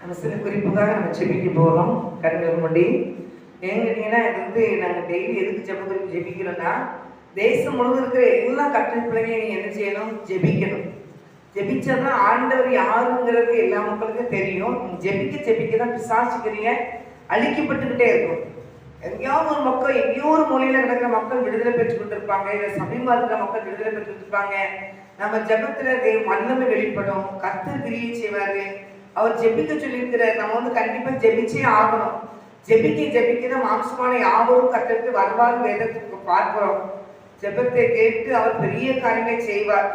நம்ம சில குறிப்புக்காக நம்ம செபிக்க போகிறோம். கண்கள் மூடி ஏன்னு கேட்டிங்கன்னா, இது நாங்கள் டெய்லி எதுக்கு ஜெப குறிப்பு ஜெபிக்கிறோன்னா, தேசம் முழுவதும் இருக்கிற எல்லா கட்டளை பிள்ளைங்களையும் நீங்கள் என்ன செய்யணும்? ஜெபிக்கணும். ஜெபிச்சா தான் ஆண்டவர் யாருங்கிறது எல்லா மக்களுக்கும் தெரியும். ஜெபிக்க தான் பிசாசுக்கிறீங்க அழிக்கப்பட்டுக்கிட்டே இருக்கும். எங்கேயாவது ஒரு மக்கள் எங்கேயோ ஒரு மொழியில் கிடக்கிற மக்கள் விடுதலை பெற்றுக்கிட்டு இருப்பாங்க, இல்லை சமீபமாக இருக்கிற மக்கள் விடுதலை பெற்றுக்கிட்டு இருப்பாங்க. நம்ம ஜெபத்தில் வல்லமை வெளிப்படும், கர்த்தர் கிரியை செய்வார். அவர் ஜெபிக்க சொல்லியிருக்கிற நம்ம கண்டிப்பாக ஜெபிச்சே ஆகணும். ஜெபிக்க தான் மாம்சமான யாவரும் கர்த்தருக்கு வருவார் வேதத்துக்கு பார்க்கிறோம். ஜெபத்தை கேட்டு அவர் பெரிய காரியங்களை செய்வார்.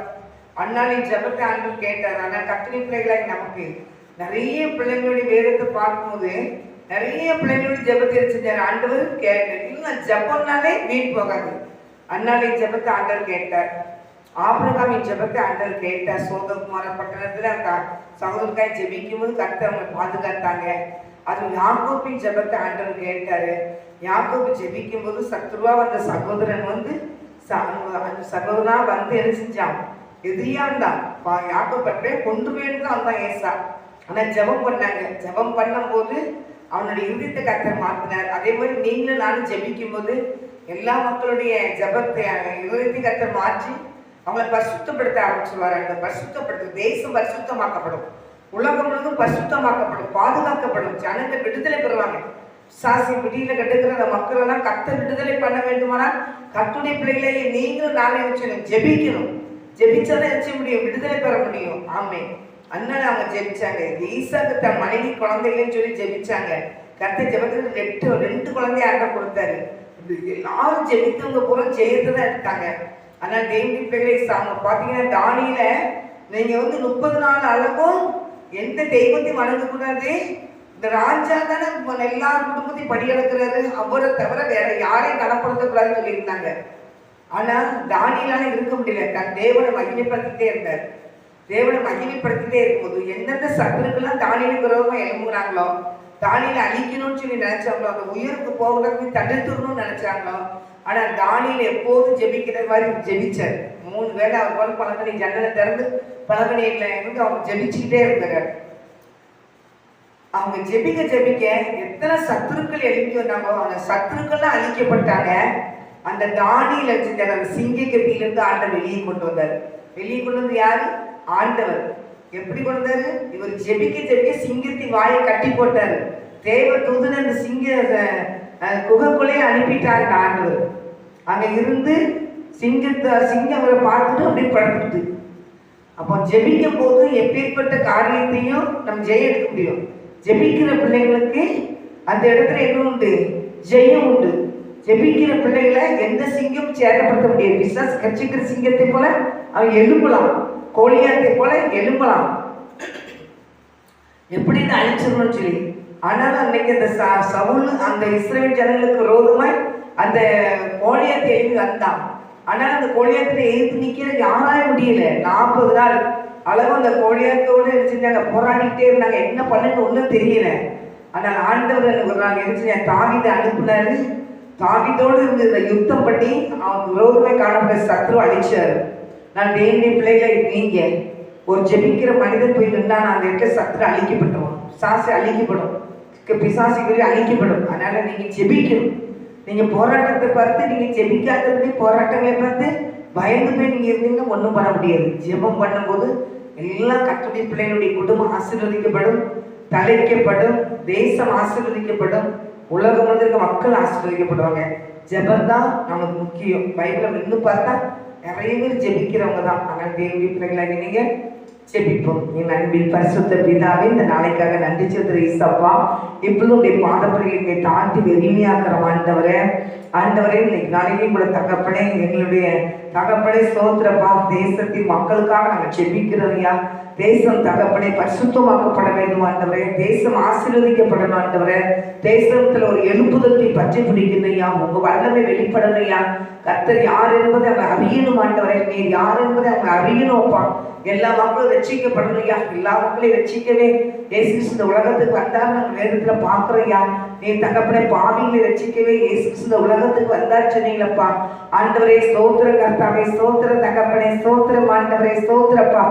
அண்ணாளின் ஜெபத்தை ஆண்டவர் கேட்டார். ஆனால் கர்த்தரின் பிள்ளைகளாக நமக்கு நிறைய பிள்ளைங்களுடைய வேதத்தை பார்க்கும்போது நிறைய பிள்ளைங்களுடைய ஜெபத்தை செஞ்சார். ஆண்டவர் கேட்க ஜெபம்னாலே வீண் போகாது. அண்ணாளின் ஜெபத்தை ஆண்டவர் கேட்டார். ஆபிரகாமின் ஜெபத்தை ஆண்டவர் கேட்டார். சோதகுமார பட்டணத்தில் அந்த சகோதரக்காய் ஜெபிக்கும் போது கர்த்தர் அவங்களை பாதுகாத்தாங்க. அது யாக்கோபின் ஜெபத்தை ஆண்டவர் கேட்டாரு. யாக்கோபு ஜெபிக்கும் போது சத்ருவா வந்த சகோதரன் அந்த சகோதரனா என்ன செஞ்சான்? எதிரியா இருந்தான். யாக்கோபை கொண்டு போயிட்டு வந்தான் ஏசா. ஆனா ஜெபம் பண்ணாங்க. ஜெபம் பண்ணும் போது அவனுடைய இருதயத்தை கர்த்தர் மாத்தினார். அதே மாதிரி நீங்களும் நானும் ஜெபிக்கும் போது எல்லா மக்களுடைய ஜெபத்தை இருதயத்தை கர்த்தர் மாற்றி அவங்களை பரிசுத்தப்படுத்த ஆரம்பிச்சுவார். அந்த பரிசுத்தப்படுத்த தேசம் பரிசுத்தமாக்கப்படும், உலகம் முழுவதும் பரிசுத்தமாக்கப்படும், பாதுகாக்கப்படும், ஜனங்கள் விடுதலை பெறுவாங்க. சாசி பிடியில கட்டுக்கிற அந்த மக்கள் எல்லாம் கர்த்தர் விடுதலை பண்ண வேண்டுமானால் கர்த்தருடைய பிள்ளைகளை நீங்களும் நாளை வச்சு ஜெபிக்கணும். ஜெபிச்சாதான் வச்ச முடியும், விடுதலை பெற முடியும். ஆமே. அதனால அவங்க ஜெபிச்சாங்க. ஈசாக்கு தன் மனைவி குழந்தைகள்னு சொல்லி ஜெபிச்சாங்க. கர்த்தர் ஜெபத்துக்கு ரெண்டு குழந்தைய ஆட்ட கொடுத்தாரு. எல்லாரும் ஜெபித்தவங்க பூரா ஜெயத்தை தான் எடுத்தாங்க. ஆனால் தேவனுடைய பிள்ளைகளை அவங்க பார்த்தீங்கன்னா தானியில நீங்க 30 நாள் அளவும் எந்த தெய்வத்தையும் வணங்கக்கூடாது. இந்த ராஜா தானே எல்லா குடும்பத்தையும் படியெடுக்கிறாரு, அவரை தவிர வேற யாரையும் கனப்படுத்தக்கூடாதுன்னு சொல்லியிருந்தாங்க. ஆனா தானியலால இருக்க முடியல. தன் தேவனை மகிமைப்படுத்திட்டே இருந்தார். தேவனை மகிமைப்படுத்திட்டே இருக்கும்போது எந்தெந்த சத்துருக்கெல்லாம் தானியலுக்கு விரோதமா எழும்புறாங்களோ, தானியலை அழிக்கணும்னு சொல்லி நினைச்சாங்களோ, அந்த உயிருக்கு போகிறதுக்கு தடுத்துடணும்னு நினைச்சாங்களோ, ஆனா தானியல் எப்போதும் ஜெபிக்கிற மாதிரி ஜெபிச்சார். 3 வேளை அவர் போல பலகனி ஜன்னலை திறந்து பலகனியில இருந்து அவங்க ஜெபிச்சுக்கிட்டே இருந்தார். அவங்க ஜெபிக்க எத்தனை சத்துருக்கள் எழுப்பி வந்தாங்களோ அந்த சத்துருக்கள்லாம் அழிக்கப்பட்டாங்க. அந்த தானியல செஞ்சார். அந்த சிங்க கப்பிலிருந்து ஆண்டவர் வெளியே கொண்டு வந்தார். வெளியே கொண்டு வந்து யாரு? ஆண்டவர். எப்படி கொண்டு வந்தாரு? இவர் ஜெபிக்க சிங்கத்தின் வாயை கட்டி போட்டாரு. தேவ தூதன் அந்த குகைக்குள்ளே அனுப்பிட்டாரு ஆண்டவர். அங்க இருந்து சிங்கம் அவரை பார்த்துட்டு அப்படியே படுத்துட்டு. அப்போ ஜெபிக்கும் போது எப்பேற்பட்ட காரியத்தையும் நம்ம ஜெயம் எடுக்க முடியும். ஜெபிக்கிற பிள்ளைங்களுக்கு அந்த இடத்துல என்ன உண்டு? ஜெயம் உண்டு. ஜெபிக்கிற பிள்ளைகளை எந்த சிங்கம் சேதப்படுத்த முடியாது. விசாஸ் கட்சிக்கிற சிங்கத்தை போல அவன் எழும்பலாம், கோழியாத்தை போல எழும்பலாம், எப்படின்னு அழிச்சிடணும்னு சொல்லி. ஆனாலும் அன்னைக்கு அந்த சவுல் அந்த இஸ்ரவேல் ஜனங்களுக்கு விரோதமாய் அந்த கோழியாத்தை எழுப்பி வந்தான். ஆனால் அந்த கோழியாத்தில எதிர்த்து நிற்கிற யாரால முடியல. 40 நாள் அளவு அந்த கோழியாத்தோடு செஞ்சாங்க, போராடிக்கிட்டே இருந்தாங்க. என்ன பண்ணுன்னு ஒன்றும் தெரியல. ஆனால் ஆண்டவர் ஒரு நாள் என்ன தாவீதை அனுப்புனாரு. தாவீதோடு இருந்து யுத்தம் பண்ணி அவனுக்கு விரோதமாய் காணப்பட்ட சத்ரு அழிச்சாரு. நான் தேவனுடைய பிள்ளைகளை நீங்க ஒரு ஜெபிக்கிற மனிதன் போய் நின்னா அந்த இடத்துல சத்ரு அழிக்கப்பட்டுவோம், சாசி அழிக்கப்படும், பிசாசிக்குரிய அழிக்கப்படும். அதனால நீங்க ஜெபிக்கணும். நீங்க போராட்டத்தை பார்த்து நீங்க ஜெபிக்காதபடி போராட்டங்களை பார்த்து பயந்து போய் நீங்க இருந்தீங்கன்னா ஒன்றும் பண்ண முடியாது. ஜெபம் பண்ணும்போது எல்லா கர்த்தருடைய பிள்ளைகளுடைய குடும்பம் ஆசீர்வதிக்கப்படும், தலைக்கப்படும், தேசம் ஆசீர்வதிக்கப்படும், உலகம் முழுக்க மக்கள் ஆசீர்வதிக்கப்படுவாங்க. ஜெபம் தான் நமக்கு முக்கியம். பைபிளை இன்னும் பார்த்தா நிறைய பேர் ஜெபிக்கிறவங்க தான். ஆனால் தேவனுடைய பிள்ளைகளாக நீங்க ஜெபிப்போம். என் அன்பில் பரிசுத்த பிதாவே, இந்த நாளைக்காக நன்றி சொல்கிற இயேசப்பா. இப்பொழுது உடைய பாதப்படிகளை தாண்டி வெறுமையாக்குற ஆண்டவரே இன்னைக்கு நாளையும் கூட தகப்பனே, எங்களுடைய தகப்பனே சோத்திரப்பா. தேசத்தின் மக்களுக்காக நாங்கள் ஜெபிக்கிறோம்யா. தேசம் தகப்பனே பரிசுத்தமாக்கப்பட வேண்டும் ஆண்டவரே. தேசம் ஆசீர்வதிக்கப்படணும் ஆண்டவரே. தேசத்துல ஒரு எழுப்புதத்தை பற்றி பிடிக்கணும்யா. உங்க வல்லமை வெளிப்படணும்யா. கர்த்தர் யார் என்பதை அவங்க அறியணும் ஆண்டவரே. நீர் யார் என்பதை அவங்க அறியணும்ப்பா. எல்லா மக்களும் ரட்சிக்கப்படணும்யா. எல்லா மக்களையும் ரட்சிக்கவே இயேசு இந்த உலகத்துக்கு வந்தாலும் நம்ம வேதத்துல பார்க்கிறோம்யா. நீ தகப்பனை பாவிகளை ரட்சிக்கவே இயேசு இந்த உலகத்துக்கு வந்தார் சொன்னீங்களப்பா. ஆண்டவரே ஸ்தோத்திர கர்த்தாவே, ஸ்தோத்திர தகப்பனே, ஸ்தோத்திரம் ஆண்டவரே, ஸ்தோத்திரப்பா.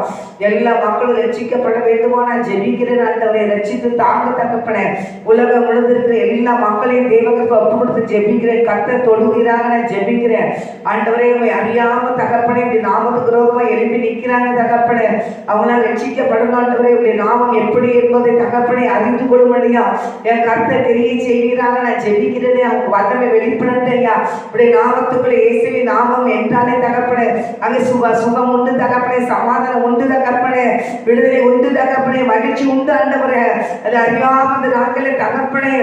எல்லா மக்களும் ரட்சிக்கப்பட வேண்டுமா நான் ஜெபிக்கிறேன் ஆண்டவரே. ரட்சித்து தாங்க தகப்பனே. உலகம் முழுவதும் இருக்கிற எல்லா மக்களையும் தேவனுக்கு ஒப்பு கொடுத்து ஜெபிக்கிறேன். கர்த்தர் தொழுகிறாங்க நான் ஜெபிக்கிறேன் ஆண்டவரே. அறியாம தகப்பனே இப்படி நாமத்துக்கு விரோதமா எழுப்பி நிற்கிறாங்க தகப்பனே. அவங்களாம் ரட்சிக்கப்படணும் ஆண்டவரே. இப்படி நாமம் எப்படி என்பதை தகப்பனை அறிந்து கொள்ளும்படியா என் கர்த்தர் தெரிய செய்வீராக நான் ஜெபிக்கிறேனே. அவங்க வல்லமை வெளிப்படட்டையா. இப்படி நாமத்துக்குள்ள இயேசுவி நாமம் என்றாலே தகப்பனே அங்கே சுகம் உண்டு தகப்பனே, சமாதானம் உண்டு தகப்பனே, விடுதலை உண்டு தகப்பனே, மகிழ்ச்சி உண்டு ஆண்டவரே. அது அறியாம அந்த நாட்களில் தகப்பனே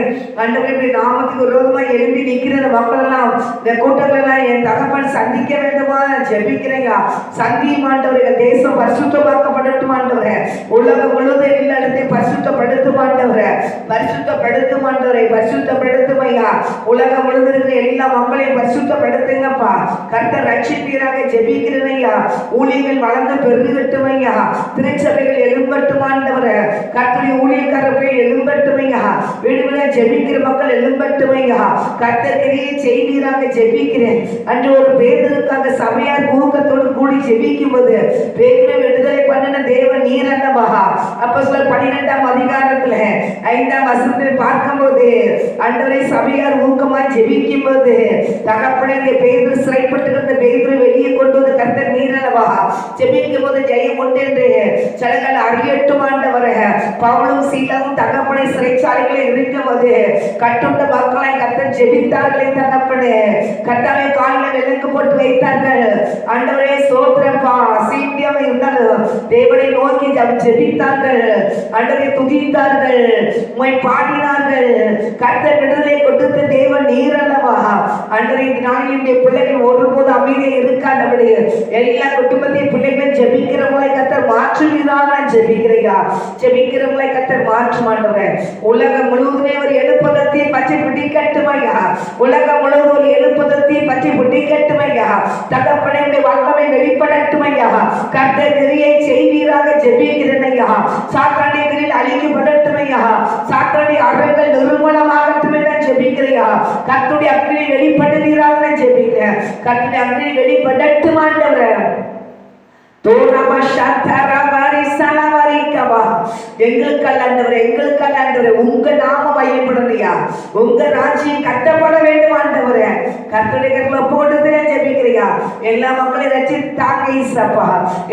ஆண்டவரே இப்படி நாமத்துக்கு விரோதமா எழுப்பி நிற்கிற மக்கள் எல்லாம் இந்த கூட்டங்கள் எல்லாம் என் தகப்பன் சந்திக்க வேண்டுமா ஜெபிக்கிறேங்க. சந்தியும் ஆண்டவரே. தேசம் பரிசுத்தமாக்கப்படட்டும் ஆண்டவரே. உலகம் முழுவதும் எல்லா இடத்தையும் பரிசுத்தப்படுத்தும் ஆண்டவரே. பரிசுத்தப்படுத்தும் ஆண்டவரே. பரிசுத்தப்படுத்தும் ஐயா. உலகம் முழுவதும் இருக்கிற எல்லா மக்களையும் பரிசுத்தப்படுத்துங்கப்பா. கர்த்தர் ரட்சிப்பீராக ஜெபிக்கிறேன் ஐயா. ஊழியர்கள் வளர்ந்து பெருகட்டும் ஐயா. திருச்சபைகள் எழும்பட்டும் ஆண்டவரே. கர்த்தருடைய ஊழியக்காரர்கள் எழும்பட்டும் ஐயா. விடுதலை ஜெபிக்கிற மக்கள் எழும்பட்டும் ஐயா. கர்த்தர் கிரியை செய்வீராக ஜெபிக்கிறேன். அன்று ஒரு பேதருக்காக சபையார் கூக்கத்தோடு கூடி ஜெபிக்கும் போது பேதுரை விடுதலை பண்ணின தேவன் நீர் அல்லவா. அப்போஸ்தலர் 12ஆம் அதிகாரத்துல 5ஆம் வசனத்தில் பார்க்கும்போது ஆண்டவரே சபையார் ஊக்கமாய் ஜெபிக்கும் போது தகப்பனே பேதுரு சிறைப்பட்டிருந்த பேதுரை வெளியே கொண்டு வந்து கர்த்தர் நீர் அல்லவா. ஜெபிக்கும் போது ஜெயம் உண்டு என்று சிலர்கள் அறியட்டும் ஆண்டவரே. பவுலும் சீலாவும் தகப்பனை சிறைச்சாலைகளை இருக்கும் போது கட்டுண்ட மக்களை கர்த்தர் ஜெபித்தார்களே தகப்பனே. கர்த்தாவே காலில் விலங்கு போட்டு வைத்தார்கள் ஆண்டவரே. சோத்திரப்பா. சீட்டியாக இருந்தாலும் தேவனை நோக்கி ஜெபித்தார்கள் ஆண்டவரை துதித்தார்கள், உம்மை பாடினார்கள். கர்த்தர் விடுதலை கொடுத்த தேவன் நீர் அல்லவா. ஆண்டவரே இந்த நாளில் பிள்ளைகள் ஒருபோது அமைதியாக இருக்காதபடி எல்லா குடும்பத்தையும் பிள்ளைகள் ஜெபிக்கிறவங்களை கர்த்தர் மாற்றுவீராக நான் ஜெபிக்கிறேயா. ஜெபிக்கிறவங்களை கர்த்தர் மாற்றும் ஆண்டவரே. உலகம் முழுவதுமே ஒரு எழுப்புதத்தை பற்றி பிடிக்கட்டுமையா. உலகம் முழுவதும் ஒரு எழுப்புதத்தை பற்றி பிடிக்கட்டுமையா. தகப்பனே வல்லமை வெளிப்படட்டுமையா. கர்த்தர் கிரியை செய்வீராக ஜெபிக்கிறேன் ஐயா. சாத்தானுடைய கிரியில் அழிக்கப்படட்டுமையா. சாத்தானுடைய அறைகள் நிர்மூலமாகட்டும் என ஜெபிக்கிறையா. கர்த்தருடைய அக்கினி வெளிப்படுவீராக நான் ஜெபிக்கிறேன். கர்த்தருடைய அக்கினி வெளிப்படட்டும் ஆண்டவரே. உங்க நாம மையப்படலையா. உங்க ராஜ்யம் கட்டப்பட வேண்டும் ஆண்டவரே. கர்த்தருடைய ஒப்புக்கொண்டு ஜெபிக்கிறியா. எல்லா மக்களையும் ரட்சித்து தாங்க ஏசப்பா.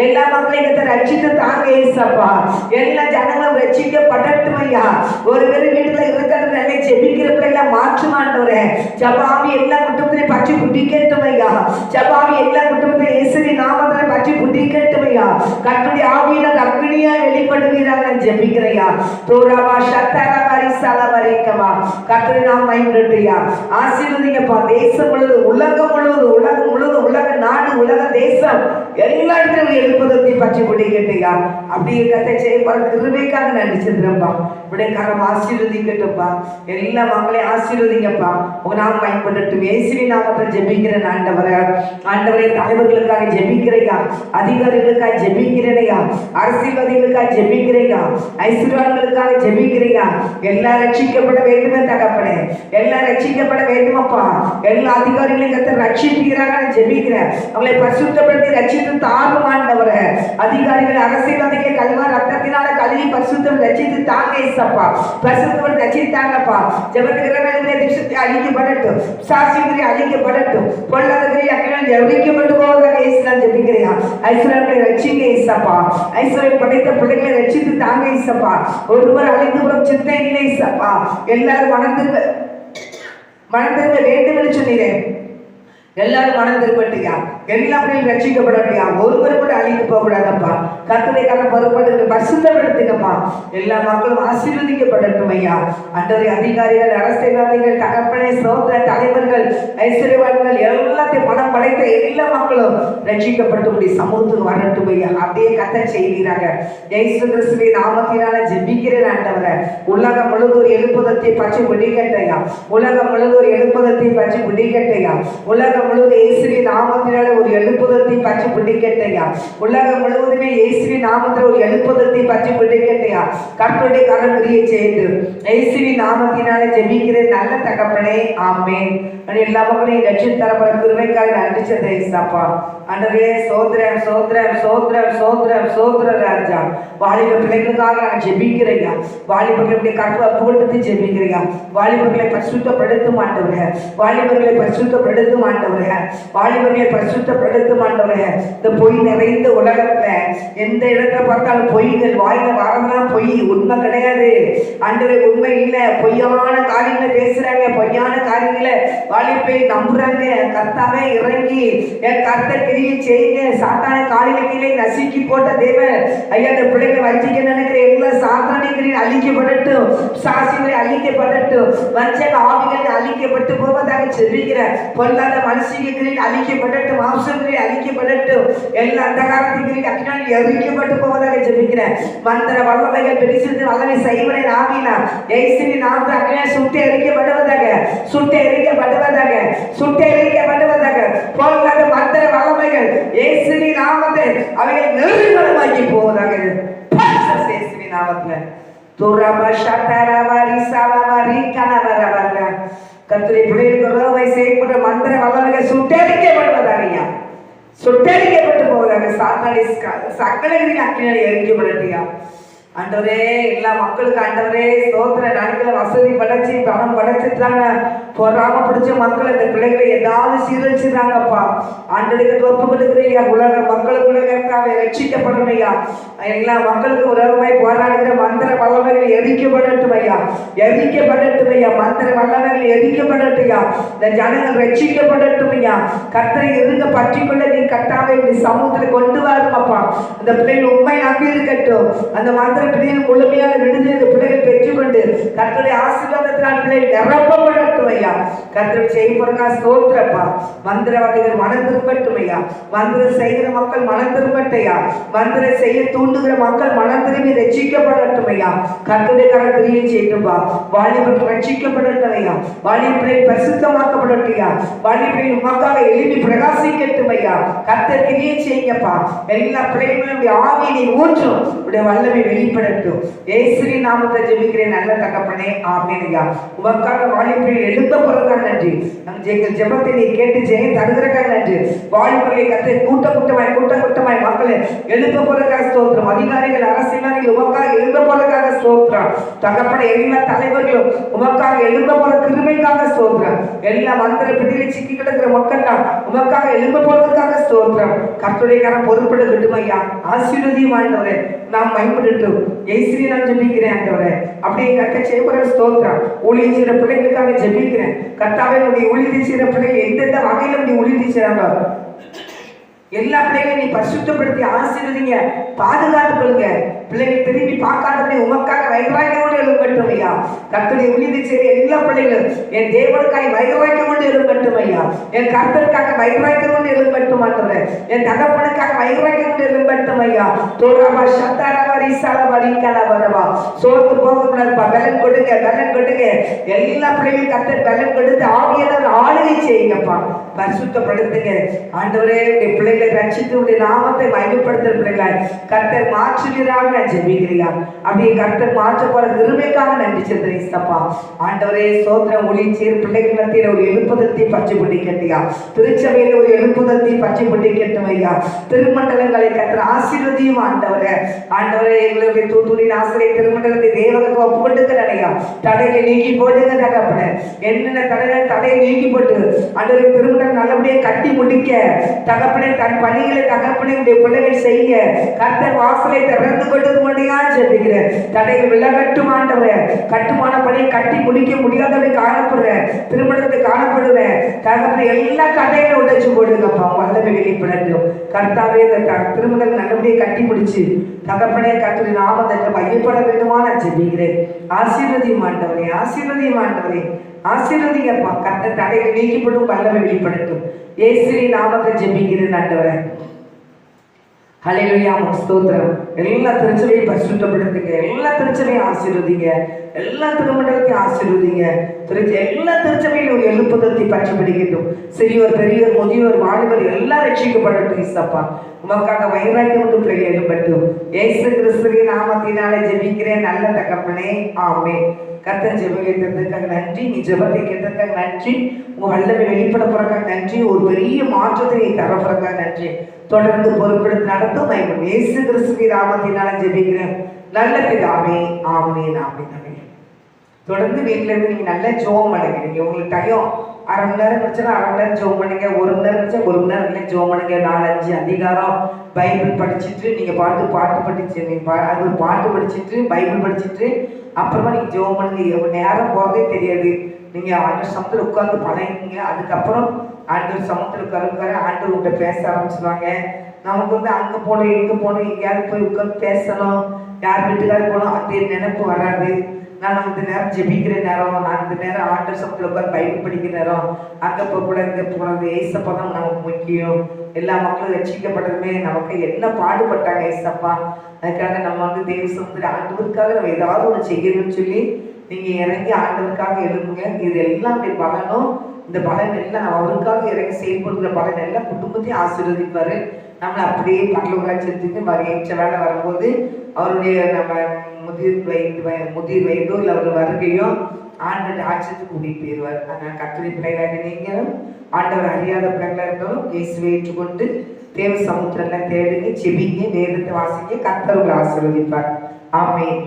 எல்லா மக்களையும் ரட்சித்து தாங்க ஏசப்பா. எல்லா ஜனங்களும் ரட்சிக்கப்படட்டும் ஐயா. ஒரு பேரு வீட்டுல இருக்கிறது நல்ல ஜெபிக்கிறப்ப எல்லாம் மாற்றும் ஆண்டவரே. ஜபாவி எல்லா குடும்பத்திலையும் பற்றி புட்டிக்கட்டும் ஐயா. ஜபாவி எல்லா குடும்பத்திலையும் இயேசுவின் நாமத்திலே பற்றி புட்டிக்க கர்த்தருடைய ஆவியினால் அக்னியா வெளிப்படுவீராக நான் ஜெபிக்கிறேயா. தோராபா ஷத்தரா வரிசலா வரிக்கவா. கர்த்தருடைய நாமம் மகிமைப்படட்டும்யா. ஆசீர்வதிங்கப்பா. தேசம் முழுவதும் உலகம் முழுவதும் உலக நாடு உலக தேசம் எல்லா இடத்திலும் எழுப்புதத்தை பற்றி முடிக்கட்டுயா. அப்படியே கத்தை செய்யப்பட கிருபைக்காக நன்றி செலுத்துறேன்ப்பா. விடைக்காரம் ஆசீர்வதிக்கட்டும்ப்பா. எல்லா மக்களையும் ஆசீர்வதிங்கப்பா. உங்க நாமம் மகிமைப்படட்டும். இயேசுவின் நாமத்தில் ஜெபிக்கிறேன் ஆண்டவரே. ஆண்டவரே தலைவர்களுக்காக ஜெபிக்கிறேயா. அதிகாரிகளுக்காக ஜெபிக்கிறேனையா. அரசியல்வாதிகளுக்காக ஜெபிக்கிறேயா. ஐஸ்வர்யவான்களுக்காக ஜெபிக்கிறேயா. எல்லாம் ரட்சிக்கப்பட வேண்டுமே தகப்பனே. எல்லாம் ரட்சிக்கப்பட வேண்டுமப்பா. எல்லா அதிகாரிகளையும் கர்த்தர் ரட்சிப்பீராக நான் ஜெபிக்கிறேன். அவங்களை பரிசுத்தப்படுத்தி ரட்சித்து தாரும் ஆண்டவரே. அதிகாரிகள் அரசியல்வாதிகளை கல்வார் ரத்தத்தினால கழுவி பரிசுத்தம் ரட்சித்து தாங்க ஏசப்பா. பரிசுத்தப்படுத்தி ரட்சித்தாங்கப்பா. ஜெபத்துக்கிறவர்களை திசத்தை அழிக்கப்படட்டும். சாட்சிகளை அழிக்கப்படட்டும். பொருளாதாரத்தை அக்கினால் எரிக்கப்பட்டு போவதாக இயேசுவின் ஜெபிக்கிறேன். ஐஸ்வர்யங்களை ரட்சிங்க ஏசப்பா. ஐஸ்வர்யம் படைத்த பிள்ளைகளை ரட்சித்து தாங்க ஏசப்பா. ஒருவர் அழிந்து போகும் சிந்தை இல்லை ஏசப்பா. எல்லாரும் மனதிரும்ப வேண்டும் என்று சொன்னீரேன். எல்லாரும் மனம் திருப்பட்டியா. எல்லா பிள்ளைகளும் ரட்சிக்கப்படட்டியா. ஒருவர் கூட அழிந்து போக கூடாதப்பா. கர்த்தருடைய கரம் பொறுப்பட்டு பரிசுத்தப்படுத்துங்கப்பா. எல்லா மக்களும் ஆசீர்வதிக்கப்படட்டும் ஐயா. அன்றைய அதிகாரிகள் அரசியல்வாதிகள் தகப்பனே சோதர தலைவர்கள் ஐஸ்வர்யவான்கள் எல்லாத்தையும் மனம் படைத்த எல்லா மக்களும் ரட்சிக்கப்பட்டு சமூகத்துக்கு வரட்டும் ஐயா. அப்படியே கர்த்தர் செய்கிறாங்க. இயேசு கிறிஸ்துவின் நாமத்தினால ஜெபிக்கிறேன் ஆண்டவரே. உலகம் முழுவதும் ஒரு எழுப்புதத்தை பற்றி முடிக்கட்டையா. உலகம் முழுவதும் ஒரு எழுப்புதத்தை பற்றி முடிக்கட்டையா. உலகம் முழுவதும் இயேசுவின் நாமத்தினால ஒரு எழுப்புதத்தை பற்றி பிடிக்கட்டையா. உலகம் முழுவதுமே இயேசுவின் நாமத்தில் ஒரு எழுப்புதத்தை பற்றி பிடிக்கட்டையா. கர்த்தருடைய கரம் கிரியை செய்து இயேசுவின் நாமத்தினாலே ஜெபிக்கிறேன் நல்ல தகப்பனே, ஆமென். எல்லா மக்களையும் ரட்சித்து தரப்பட கிருபைக்காக நன்றி செலுத்துகிறேன் இயேசுப்பா. ஆண்டவரே சோத்ரம் சோத்ரம் சோத்ரம் சோத்ரம் சோத்ர ராஜா. வாலிப பிள்ளைகளுக்காக நான் ஜெபிக்கிறேன். வாலிபர்களுடைய கற்பை புகழ்ந்து ஜெபிக்கிறேன். வாலிபர்களை பரிசுத்தப்படுத்தும் ஆண்டவரே, வாலிபர்களை பரிசுத்தப்படுத்தும் ஆண்டவரே, வாலிபர்களை பரிசுத்தப்படுத்தும் ஆண்டவரே. இந்த பொய் நிறைந்த உலகத்துல எந்த இடத்துல பார்த்தாலும் பொய்கள், வாயில வாரம்லாம் பொய், உண்மை கிடையாது ஆண்டவரே. உண்மை இல்லை, பொய்யான காரியங்களை பேசுறாங்க, பொய்யான காரியங்களை வாலிபை நம்புறாங்க. கர்த்தாவே இறங்கி என் கர்த்தர் கிரியை செய்யுங்க. சாத்தான காலில கீழே நசுக்கி போட்ட தேவன் ஐயா, அந்த பிள்ளைகளை வஞ்சிக்க நினைக்கிற எல்லா சாத்தானிகளின் அழிக்கப்படட்டும், சாசிகளை அழிக்கப்படட்டும், வஞ்சக ஆவிகளின் அழிக்கப்பட்டு போவதாக செல்கிறேன். பொல்லாத மனுஷங்களில் அழிக்கப்படட்டும், மாம்சங்களில் அழிக்கப்படட்டும், எல்லா அந்தகாரத்திகளில் அக்கினால் எரிக்கப்பட்டு போவதாக ஜெபிக்கிறேன். மந்திர வல்லமைகள் பெரிசித்து வல்லமை செய்வனை ஆவினா இயேசுவின் நாமத்தில் அக்கினால் சுட்டு எரிக்கப்படுவதாக, சுட்டு எரிக்கப்படுவதாக, சுட்டு எரிக்கப்படுவதாக. பொல்லாத மந்திர வல்லமைகள் இயேசுவின் நாமத்தில் அவைகள் நிர்மூலமாக்கி போவதாக இயேசுவின் நாமத்தில். கர்த்தருடைய பிள்ளைகளுக்கு உறவை செய்யப்பட்ட மந்திர வல்லமைகள் சுட்டெரிக்கப்படுவதாக, சுட்டெரிக்கப்பட்டு போவதாக. சாத்தாடி சகலங்களின் அக்கினியால் எரிக்கப்படட்டியா ஆண்டவரே. எல்லா மக்களுக்கு ஆண்டவரே ஸ்தோத்திர. நாட்களை வசதி படைச்சு பணம் படைச்சிட்டாங்க, பொறாம பிடிச்ச மக்கள் இந்த பிள்ளைகளை ஏதாவது சீரழிச்சுறாங்கப்பா. ஆண்டவருக்கு ஒப்பு கொடுக்குறீங்க. உலக மக்களுக்குள்ள ரட்சிக்கப்படும் ஐயா. எல்லா மக்களுக்கு உலகமாய் போராடுகிற மந்திர வல்லமைகள் எரிக்கப்படட்டும் ஐயா, எரிக்கப்படட்டும் ஐயா. மந்திர வல்லமைகள் எரிக்கப்படட்டும் ஐயா. இந்த ஜனங்கள் ரட்சிக்கப்படட்டும் ஐயா. கர்த்தரை இருந்த பற்றிக்கொள்ள நீ கட்டாவை சமூகத்தில் கொண்டு வரணும்ப்பா. அந்த பிள்ளைகள் உண்மை நம்பி இருக்கட்டும். அந்த மந்திர பிள்ளைகள் முழுமையாக விடுதலை பிள்ளைகள் பெற்றுக்கொண்டு கர்த்தருடைய ஆசீர்வாதத்தினால் பிள்ளைகள் நிரப்பப்படட்டும் ஐயா. கர்த்தரை செய்யப்படுறா ஸ்தோத்திரப்பா. மந்திரவாதிகள் மனம் திரும்பட்டும் ஐயா. மந்திரம் செய்கிற மக்கள் மனம் திரும்பட்டையா. மந்திரம் செய்ய தூண்டுகிற மக்கள் மனம் திரும்பி ரட்சிக்கப்படட்டும் ஐயா. கர்த்தருடைய கரம் கிரியை செய்யட்டும்பா. வாலிபர்கள் ரட்சிக்கப்படட்டும் ஐயா. வாலிபர்கள் பரிசுத்தமாக்கப்படட்டும் ஐயா. வாலிபர்கள் உமக்காக எழுப்பி பிரகாசிக்கட்டும் ஐயா. கர்த்தர் கிரியை செய்யுங்கப்பா. எல்லா பிள்ளைகளுடைய ஆவியை ஊற்றும் உடைய வல்லமை வெளிப்படட்டும். இயேசுவின் நாமத்தை ஜெபிக்கிறேன் நல்ல தகப்பனே, ஆமென் ஐயா. உமக்காக வாலிபர்கள் எழும்ப போறதுக்காக நன்றி. எங்கள் ஜெபத்தை நீ கேட்டு ஜெயம் தருகிறதுக்காக நன்றி. வாலிபர்களை கர்த்தர் கூட்டமாய் மக்களை எழும்ப போறதுக்காக ஸ்தோத்திரம். அதிகாரிகள் அரசியல்வாதிகள் உமக்காக எழும்ப போறதுக்காக ஸ்தோத்திரம். தகப்பனை எல்லா தலைவர்களும் உமக்காக எழும்ப போற கிருபைக்காக ஸ்தோத்திரம். எல்லா மந்திர பிடியில சிக்கி கிடக்கிற மக்கள் உமக்காக எழும்ப போறதுக்காக ஸ்தோத்திரம். கர்த்தருடைய கரம் பொறுப்பெடுக்கட்டும் ஐயா. ஆசீர்வதியும் ஆண்டவரே, நாம் பயன்படுத்தும் இயேசுவை நான் ஜெபிக்கிறேன் ஆண்டவரே. அப்படியே கர்த்தர் செய்யப்படுற ஸ்தோத்திரம். ஊழியம் செய்கிற பிள்ளைகளுக்காக ஜெபிக்கிறேன். கர்த்தாவே உடைய ஊழியத்தை செய்கிற பிள்ளைகள் எந்தெந்த வகையில உடைய ஊழியத்தை செய்றாங்க எல்லா பிள்ளைகளையும் நீ பரிசுத்தப்படுத்தி ஆசீர்வதிங்க, பாதுகாத்துக் கொள்ளுங்க. பிள்ளைகள் திரும்பி பார்க்காதபடி உமக்காக வைராக்கியமோடு எழும்பட்டும் ஐயா. கர்த்தருடைய ஊழியத்தை செய்கிற எல்லா பிள்ளைகளும் என் தேவனுக்காக வைராக்கியமோடு எழும்பட்டும் ஐயா. என் கர்த்தருக்காக வைராக்கியமோடு எழும்பட்டும் ஆண்டவரே. என் தகப்பனுக்காக வைராக்கியமோடு எழும்பட்டும் ஐயா. தோராபா சத்தாரவா ரிசாலவா ரிகாலவரவா. சோர்ந்து போகக்கூடாதுப்பா. பலன் கொடுங்க, பலன் கொடுங்க. எல்லா பிள்ளைகளும் கர்த்தர் பலன் கொடுத்து ஆவியானவர் ஆளுகை செய்யுங்கப்பா. பரிசுத்தப்படுத்துங்க ஆண்டவரே. பிள்ளைகளை ரட்சித்து உடைய நாமத்தை மகிமைப்படுத்துகிற பிள்ளைகளாய் கர்த்தர் மாற்றுகிறாக நான் ஜெபிக்கிறேன். அப்படியே கர்த்தர் மாற்ற போற கிருபைக்காக நன்றி செலுத்துறேன்ப்பா. ஆண்டவரே சோத்திரம். ஊழியம் செய்கிற பிள்ளைகள் மத்தியில் ஒரு எழுப்புதத்தை பச்சை பொட்டி கட்டியா. திருச்சபையில ஒரு எழுப்புதத்தை பச்சை பொட்டி கட்டும் ஐயா. திருமண்டலங்களை கர்த்தர் ஆசீர்வதியும் ஆண்டவரே. ஆண்டவரே எங்களுடைய தூத்துக்குடி ஆசிரியர் திருமண்டலத்தை தேவனுக்கு ஒப்பு கொடுக்கிறேன் ஐயா. தடையை நீக்கி போடுங்க தகப்பனே. என்னென்ன தடையை நீக்கி போட்டு ஆண்டவரை திருமணம் நல்லபடியாக கட்டி முடிக்க தகப்பனே தன் பணிகளை தகப்பனே உடைய பிள்ளைகள் செய்ய கர்த்தர் வாசலை திறந்து கொண்டது முடியா ஜெபிக்கிறேன். தடைகள் விலகட்டும் ஆண்டவரே. கட்டுமான பணியை கட்டி முடிக்க முடியாதவை காணப்படுற திருமணத்தை காணப்படுற தகப்பனை எல்லா கதையில உடைச்சு போடுங்கப்பா. வல்லமை வெளிப்படட்டும் கர்த்தாவே. இந்த திருமணம் நல்லபடியாக கட்டி முடிச்சு தகப்பனே கர்த்தருடைய நாமத்தை மையப்பட வேண்டுமா நான் ஜெபிக்கிறேன். ஆசீர்வதியும் ஆண்டவரே, ஆசீர்வதியும் ஆண்டவரே, ஆசீர்வதிங்கப்பா. கர்த்தர் தடைகள் நீக்கப்படும், வல்லமை வெளிப்படட்டும். இயேசுவின் நாமத்தை ஜெபிக்கிறேன் ஆண்டவரே. ஹல்லேலூயா, ஸ்தோத்திரம். எல்லா திருச்சபையும் பரிசுத்தப்படுத்துங்க. எல்லா திருச்சபையும் ஆசீர்வதிங்க. எல்லா திருமண்டலத்தையும் ஆசீர்வதிங்க. எல்லா திருச்சபையிலும் ஒரு எழுப்புதத்தை பற்றி பிடிக்கட்டும். சிறியோர், பெரியோர், முதியோர், வாலிபர் எல்லாம் ரட்சிக்கப்படட்டும். இசப்பா உமக்காக வைராக்கியம் கொண்டு பிள்ளைகள் எழுப்பட்டும். இயேசு கிறிஸ்துவின் நாமத்தினாலே ஜெபிக்கிறேன் நல்ல தகப்பனே, ஆமென். கர்த்தர் ஜெபங்களை தந்ததுக்காக நன்றி. நீ ஜெபத்தை கேட்டதுக்காக நன்றி. உங்க வல்லமை வெளிப்பட போறதுக்காக நன்றி. ஒரு பெரிய மாற்றத்தை நீ தர போறதுக்காக நன்றி. தொடர்ந்து பொறுப்பெடுத்து நடத்தும் இயேசு கிறிஸ்துவின் நாமத்தினால ஜெபிக்கிறேன் நல்ல பிதாவே. ஆமென் ஆமென் ஆமென். தொடர்ந்து வீட்டில் இருந்து நீங்கள் நல்லா ஜெபம் பண்ணுங்க. உங்களுக்கு டைம் அரை மணி நேரம் வச்சுன்னா அரை மணி நேரம் ஜெபம் பண்ணுங்க. ஒரு மணி நேரம் வச்சா ஒரு மணி நேரம் இல்லை ஜெபம் பண்ணுங்க. 4-5 அதிகாரம் பைபிள் படிச்சுட்டு நீங்கள் பாட்டு படிச்சு அது ஒரு பாட்டு படிச்சுட்டு பைபிள் படிச்சுட்டு அப்புறமா நீங்கள் ஜெபம் பண்ணுங்க. எவ்வளோ நேரம் போகிறதே தெரியாது. நீங்கள் ஆண்டவர் சமத்தில் உட்காந்து பழகிங்க. அதுக்கப்புறம் ஆண்டவர் சமத்தில் உட்கார ஆண்டவர் உங்கள்கிட்ட பேச ஆரம்பிச்சுருவாங்க. நமக்கு வந்து அங்கே போகணும் இங்கே போகணும் எங்கேயாவது போய் உட்காந்து பேசணும், யார் வீட்டுக்காவது போகணும் அதே நினைப்பு வராது. நான் இந்த நேரம் ஜெபிக்கிற நேரம், நான் இந்த நேரம் ஆண்டவர் சமத்தில் உட்காந்து பைபிள் படிக்கிற நேரம், அங்கே போகக்கூடாது இங்கே போகக்கூடாது. ஏசப்பா தான் நமக்கு முக்கியம். எல்லா மக்களும் ரட்சிக்கப்பட்டதுமே நமக்கு என்ன பாடுபட்டாங்க ஏசப்பா. அதுக்காக நம்ம வந்து தேவ சமத்தில் ஆண்டவருக்காக நம்ம ஏதாவது ஒன்று செய்யணும்னு சொல்லி நீங்கள் இறங்கி ஆண்டவருக்காக எழுதுங்க. இது எல்லாம் பலனும் இந்த பலன் எல்லாம் அவருக்காக இறங்கி செயல்படுகிற பலன் எல்லாம் குடும்பத்தையும் ஆசீர்வதிப்பார். நம்மளை அப்படியே பரலோக ராஜ்யத்துக்கு மறியேற்ற வேலை வரும்போது அவருடைய நம்ம முதிர் வயதோ இல்லை அவர் வருகையோ ஆண்டவர் ராஜ்யத்துக்கு கூட்டிகிட்டு போயிடுவார். அதனால் கர்த்தருடைய பிள்ளைகளாக நீங்களும் ஆண்டவர் அறியாத பிள்ளைகளாக இருந்தாலும் இயேசுவை ஏற்றுக்கொண்டு தேவ சமுத்திரம்லாம் தேடுங்க, செபிங்க, வேதத்தை வாசிங்க. கர்த்தர் உங்களை ஆசீர்வதிப்பார். ஆமென்.